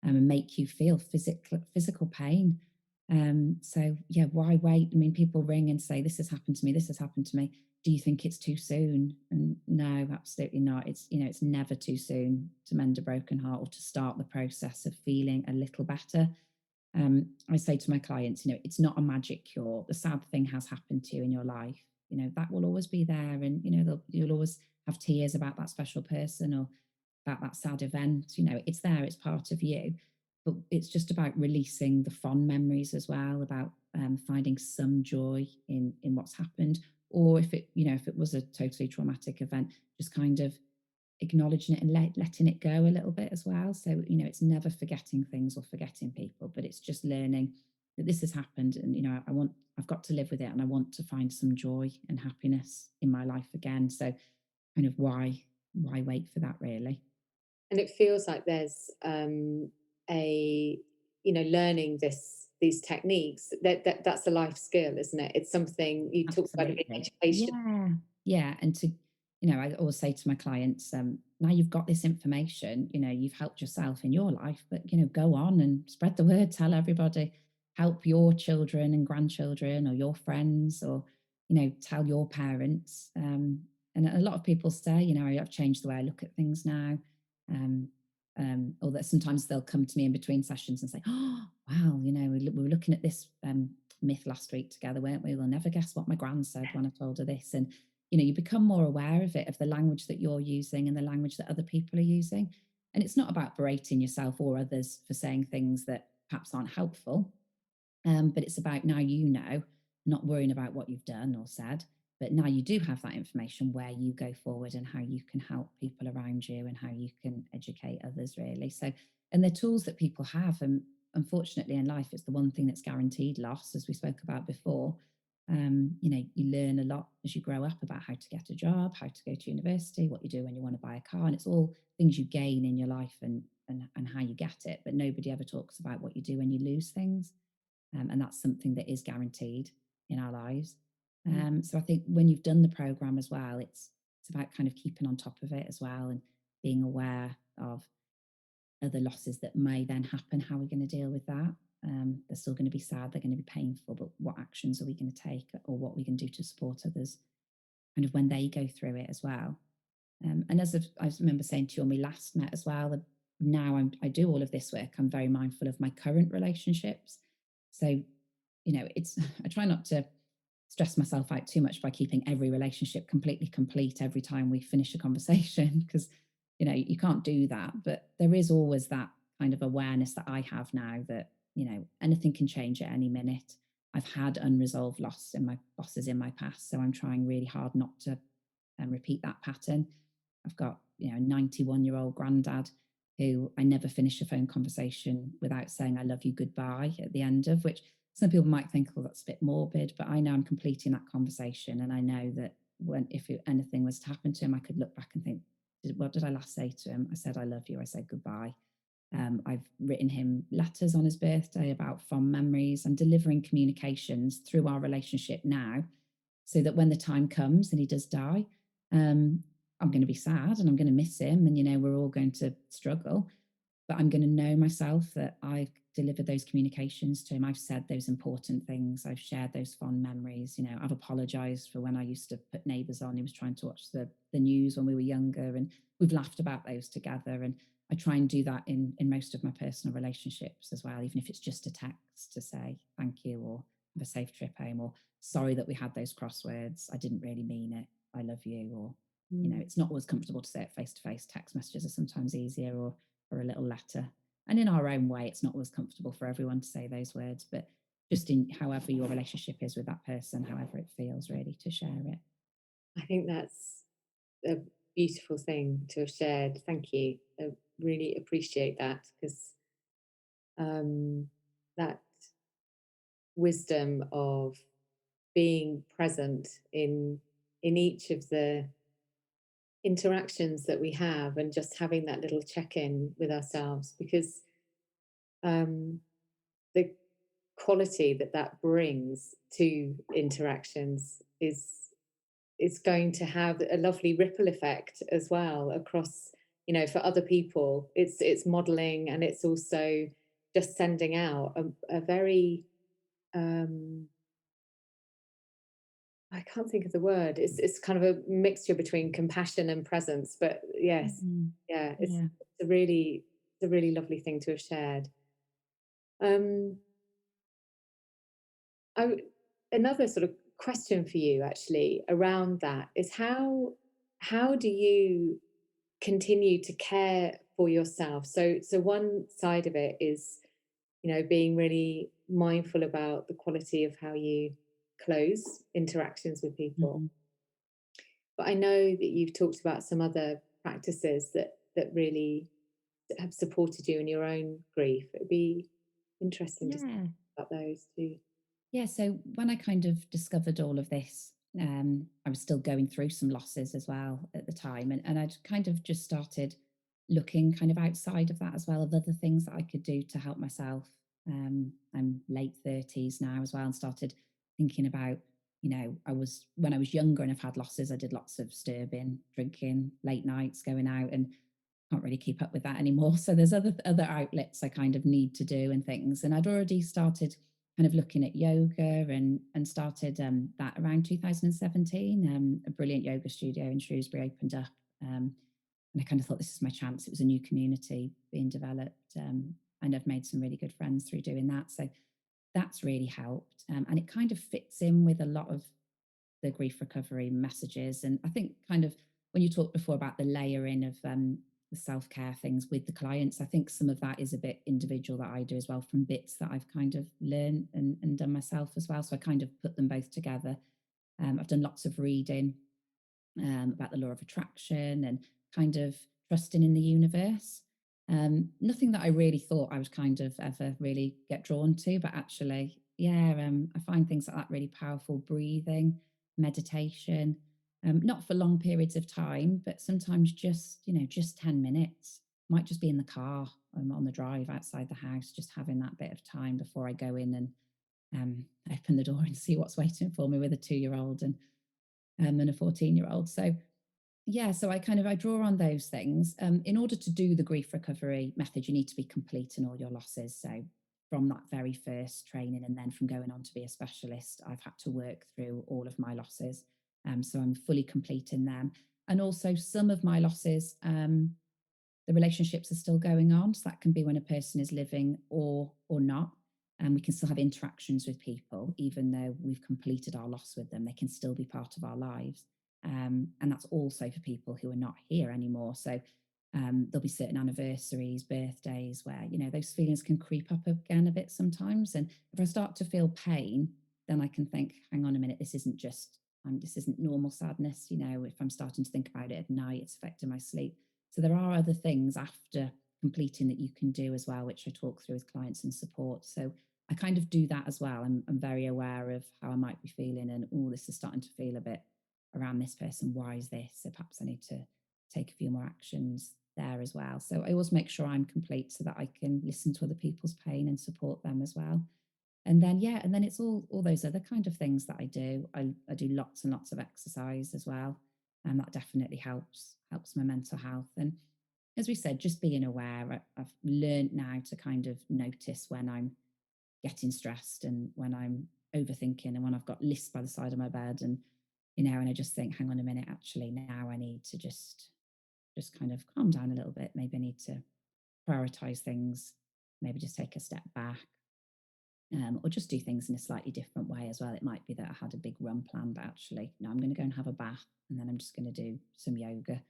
and make you feel physical pain. So yeah, why wait? I mean, people ring and say, "This has happened to me. This has happened to me. Do you think it's too soon?" And no, absolutely not. It's never too soon to mend a broken heart or to start the process of feeling a little better. I say to my clients, it's not a magic cure. The sad thing has happened to you in your life. That will always be there, and you'll always have tears about that special person or about that sad event. It's there. It's part of you, but it's just about releasing the fond memories as well, about finding some joy in what's happened, or if it was a totally traumatic event, just kind of acknowledging it and letting it go a little bit as well. So it's never forgetting things or forgetting people, but it's just learning that this has happened, and I've got to live with it, and I want to find some joy and happiness in my life again. So kind of why wait for that, really? And it feels like there's a learning these techniques that's a life skill, isn't it? It's something you talk about it in Absolutely. education. Yeah. Yeah. And I always say to my clients, now you've got this information, you've helped yourself in your life, but, go on and spread the word, tell everybody, help your children and grandchildren or your friends, or, tell your parents. And a lot of people say, I've changed the way I look at things now. Um, or that sometimes they'll come to me in between sessions and say, "Oh, wow, we were looking at this myth last week together, weren't we? We'll never guess what my gran said when I told her this." And you become more aware of it, of the language that you're using and the language that other people are using. And it's not about berating yourself or others for saying things that perhaps aren't helpful. But it's about now, not worrying about what you've done or said, but now you do have that information where you go forward and how you can help people around you and how you can educate others, really. So, and the tools that people have, and unfortunately in life, it's the one thing that's guaranteed loss, as we spoke about before. You learn a lot as you grow up about how to get a job, how to go to university, what you do when you want to buy a car, and it's all things you gain in your life, and how you get it. But nobody ever talks about what you do when you lose things, and that's something that is guaranteed in our lives. Mm. So I think when you've done the program as well, it's about kind of keeping on top of it as well, and being aware of other losses that may then happen. How are we going to deal with that? They're still going to be sad, they're going to be painful, but what actions are we going to take, or what we can do to support others kind of when they go through it as well. And as I remember saying to you when we last met as well, that now I do all of this work, I'm very mindful of my current relationships. So, it's I try not to stress myself out too much by keeping every relationship completely complete every time we finish a conversation, because you can't do that. But there is always that kind of awareness that I have now that anything can change at any minute. I've had unresolved losses in my past, so I'm trying really hard not to repeat that pattern. I've got, a 91-year-old granddad who I never finish a phone conversation without saying I love you goodbye at the end of, which some people might think, well, that's a bit morbid, but I know I'm completing that conversation. And I know that if anything was to happen to him, I could look back and think, what did I last say to him? I said, I love you. I said goodbye. I've written him letters on his birthday about fond memories. I'm delivering communications through our relationship now, so that when the time comes and he does die, um, I'm going to be sad and I'm going to miss him. And, we're all going to struggle, but I'm going to know myself that I've delivered those communications to him. I've said those important things. I've shared those fond memories. I've apologized for when I used to put Neighbours on. He was trying to watch the news when we were younger, and we've laughed about those together. And I try and do that in most of my personal relationships as well, even if it's just a text to say thank you or have a safe trip home, or sorry that we had those crosswords. I didn't really mean it. I love you. Or, Mm. it's not always comfortable to say it face to face. Text messages are sometimes easier, or a little letter. And in our own way, it's not always comfortable for everyone to say those words, but just in however your relationship is with that person, however it feels really to share it. I think that's a beautiful thing to have shared. Thank you. I really appreciate that because that wisdom of being present in each of the interactions that we have and just having that little check-in with ourselves because um, the quality that that brings to interactions is going to have a lovely ripple effect as well across, for other people. It's modeling, and it's also just sending out a very um I can't think of the word. It's kind of a mixture between compassion and presence, but yes, Mhm. yeah, Yeah. it's a really lovely thing to have shared. Um, another sort of question for you actually around that is how do you continue to care for yourself? So one side of it is, being really mindful about the quality of how you close interactions with people. Mhm. But I know that you've talked about some other practices that really have supported you in your own grief. It'd be interesting to Yeah. talk about those too. Yeah, so when I kind of discovered all of this, I was still going through some losses as well at the time. And I'd kind of just started looking kind of outside of that as well, of other things that I could do to help myself. I'm late 30s now as well, and started thinking about, when I was younger and I've had losses, I did lots of disturbing, drinking, late nights, going out, and can't really keep up with that anymore. So there's other outlets I kind of need to do and things. And I'd already started kind of looking at yoga, and started that around 2017. A brilliant yoga studio in Shrewsbury opened up, and I kind of thought this is my chance. It was a new community being developed, and I've made some really good friends through doing that. So that's really helped, and it kind of fits in with a lot of the grief recovery messages. And I think kind of when you talked before about the layering of the self care things with the clients, I think some of that is a bit individual that I do as well, from bits that I've kind of learned and done myself as well. So I kind of put them both together. I've done lots of reading about the law of attraction and kind of trusting in the universe. Nothing that I really thought I would kind of ever really get drawn to, but actually, yeah, I find things like that really powerful. Breathing, meditation, not for long periods of time, but sometimes just 10 minutes. Might just be in the car, on the drive outside the house, just having that bit of time before I go in and open the door and see what's waiting for me with a 2-year old and a 14-year old. So yeah, so I draw on those things. In order to do the grief recovery method, you need to be complete in all your losses. So from that very first training, and then from going on to be a specialist, I've had to work through all of my losses. So I'm fully complete in them. And also some of my losses, the relationships are still going on. So that can be when a person is living or not. And we can still have interactions with people, even though we've completed our loss with them. They can still be part of our lives. And that's also for people who are not here anymore. So there'll be certain anniversaries, birthdays where, those feelings can creep up again a bit sometimes. And if I start to feel pain, then I can think, hang on a minute, this isn't normal sadness. If I'm starting to think about it at night, it's affecting my sleep. So there are other things after completing that you can do as well, which I talk through with clients and support. So I kind of do that as well. I'm very aware of how I might be feeling, and oh, this is starting to feel a bit around this person. Why is this? So perhaps I need to take a few more actions. there as well. So I always make sure I'm complete so that I can listen to other people's pain and support them as well. And then yeah, and then it's all those other kind of things that I do. I do lots and lots of exercise as well, and that definitely helps my mental health. And as we said, just being aware. I've learned now to kind of notice when I'm getting stressed and when I'm overthinking and when I've got lists by the side of my bed and and I just think, hang on a minute, actually now I need to just kind of calm down a little bit. Maybe I need to prioritize things, maybe just take a step back, or just do things in a slightly different way as well. It might be that I had a big run plan, but actually, no, I'm going to go and have a bath and then I'm just going to do some yoga.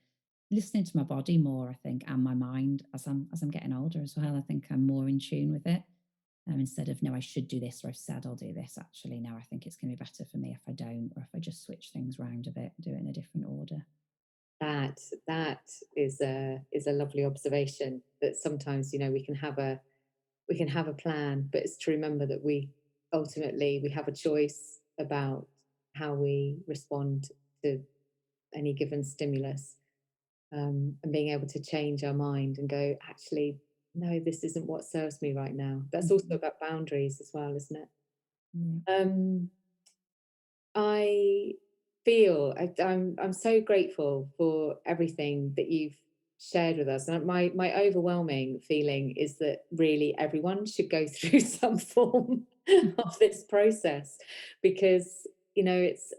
Listening to my body more, I think, and my mind as I'm getting older as well. I think I'm more in tune with it. Instead of no, I should do this, or I've said I'll do this. Actually, now I think it's going to be better for me if I don't, or if I just switch things around a bit, do it in a different order. That is a lovely observation, that sometimes, we can have a plan, but it's to remember that we ultimately we have a choice about how we respond to any given stimulus, and being able to change our mind and go, actually, no, this isn't what serves me right now. That's also Mhm. about boundaries as well, isn't it? Yeah. Um, I feel I'm so grateful for everything that you've shared with us, and my overwhelming feeling is that really everyone should go through some form of this process, because it's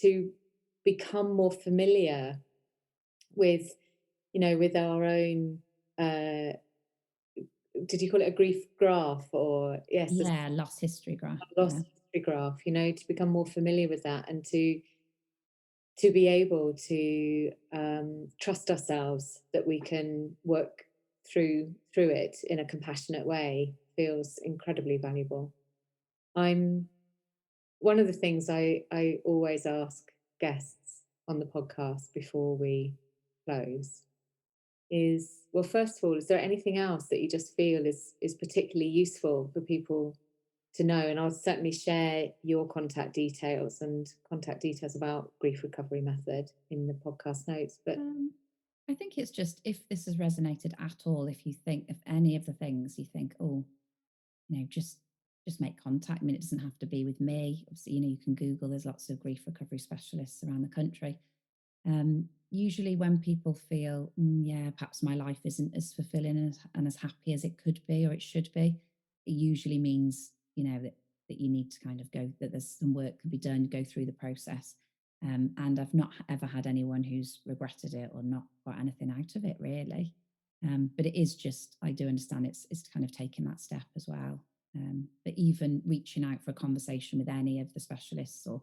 to become more familiar with with our own. Uh, did you call it a grief graph, or yes, a Yeah, lost history graph. loss Yeah. history graph? To become more familiar with that, and to be able to trust ourselves that we can work through it in a compassionate way feels incredibly valuable. I'm One of the things I always ask guests on the podcast before we close is, well, first of all, is there anything else that you just feel is particularly useful for people to know? And I'll certainly share your contact details about grief recovery method in the podcast notes. But Um, I think it's just if this has resonated at all, if you think of any of the things you think, oh, just make contact. I mean, it doesn't have to be with me. Obviously, you can Google. There's lots of grief recovery specialists around the country. Usually, when people feel, yeah, perhaps my life isn't as fulfilling and as happy as it could be or it should be, it usually means, that you need to kind of go, that there's some work can be done, go through the process. And I've not ever had anyone who's regretted it or not got anything out of it, really. But it is just, I do understand it's kind of taking that step as well. But even reaching out for a conversation with any of the specialists or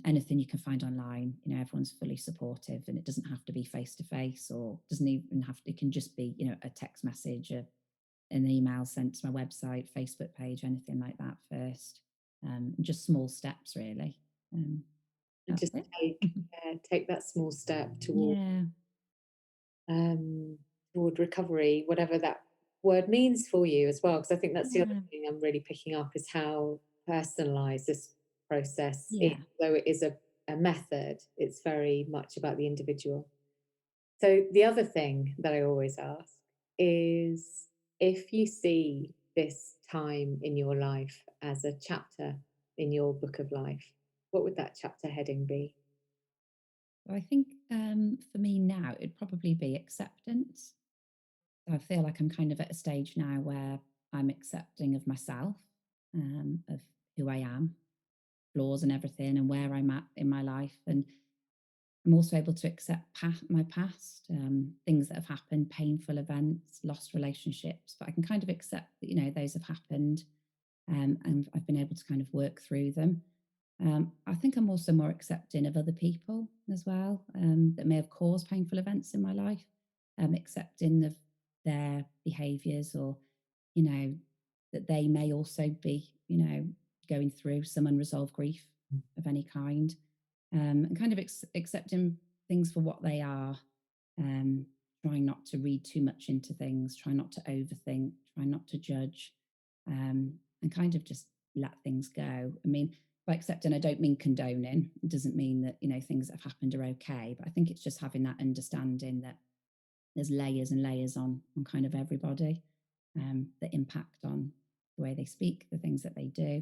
anything you can find online. Everyone's fully supportive, and it doesn't have to be face to face, or doesn't even have to. It can just be, a text message, an email sent to my website, Facebook page, anything like that. First, just small steps, really. Um, and that's just it. take that small step Yeah, um, toward recovery, whatever that word means for you as well. Because I think that's the other yeah, thing I'm really picking up, is how personalized this process is. yeah. Though it is a method, it's very much about the individual. So the other thing that I always ask is, if you see this time in your life as a chapter in your book of life, what would that chapter heading be? So I think for me now, it'd probably be acceptance. I feel like I'm kind of at a stage now where I'm accepting of myself, of who I am, flaws and everything, and where I'm at in my life. And I'm also able to accept my past, things that have happened, painful events, lost relationships. But I can kind of accept that, those have happened, and I've been able to kind of work through them. I think I'm also more accepting of other people as well, that may have caused painful events in my life, accepting of their behaviours, or, you know, that they may also be, going through some unresolved grief of any kind, and kind of accepting things for what they are, um, trying not to read too much into things, try not to overthink, try not to judge, and kind of just let things go. I mean, by accepting, I don't mean condoning. It doesn't mean that, things that have happened are okay. But I think it's just having that understanding that there's layers and layers on kind of everybody that impact on the way they speak, the things that they do,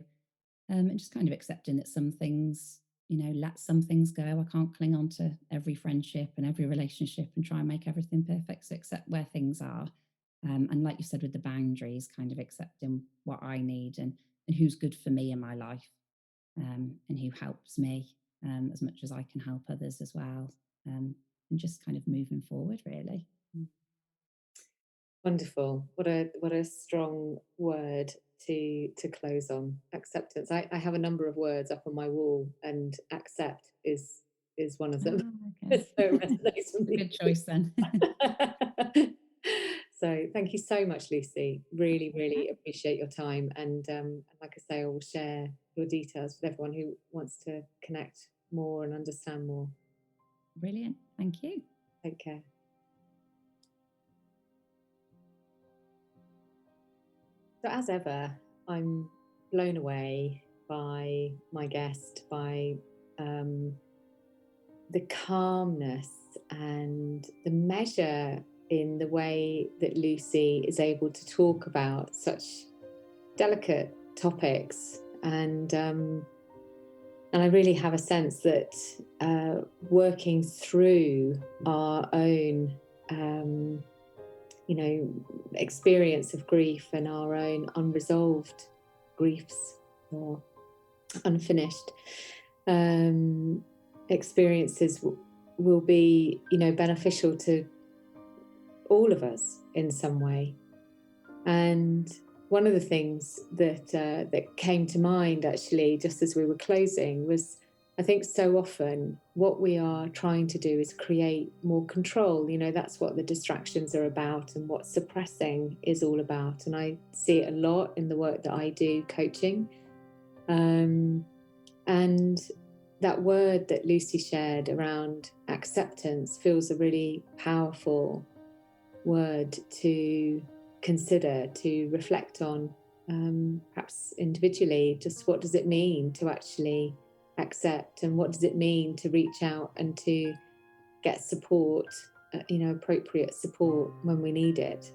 and just kind of accepting that some things, let some things go. I can't cling on to every friendship and every relationship and try and make everything perfect. So accept where things are. And like you said, with the boundaries, kind of accepting what I need and who's good for me in my life, and who helps me as much as I can help others as well. And just kind of moving forward, really. Wonderful. What a strong word to close on. Acceptance. I have a number of words up on my wall, and accept is one of them. Oh, So okay. it resonates with A me. good choice then. So thank you so much, Lucy. Really, Okay. really appreciate your time. And like I say, I will share your details with everyone who wants to connect more and understand more. Brilliant. Thank you. Take care. So as ever, I'm blown away by my guest, by the calmness and the measure in the way that Lucy is able to talk about such delicate topics. And I really have a sense that working through our own experience of grief and our own unresolved griefs or unfinished experiences will be, beneficial to all of us in some way. And one of the things that came to mind, actually, just as we were closing, was I think so often what we are trying to do is create more control. That's what the distractions are about and what suppressing is all about. And I see it a lot in the work that I do, coaching. And that word that Lucy shared around acceptance feels a really powerful word to consider, to reflect on, perhaps individually. Just what does it mean to actually accept, and what does it mean to reach out and to get support, appropriate support when we need it,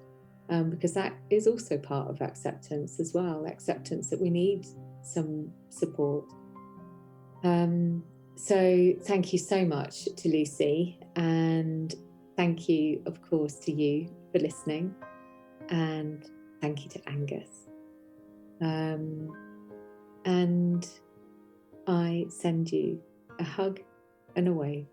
because that is also part of acceptance as well. Acceptance that we need some support. So thank you so much to Lucy, and thank you, of course, to you for listening, and thank you to Angus. And I send you a hug and a wave.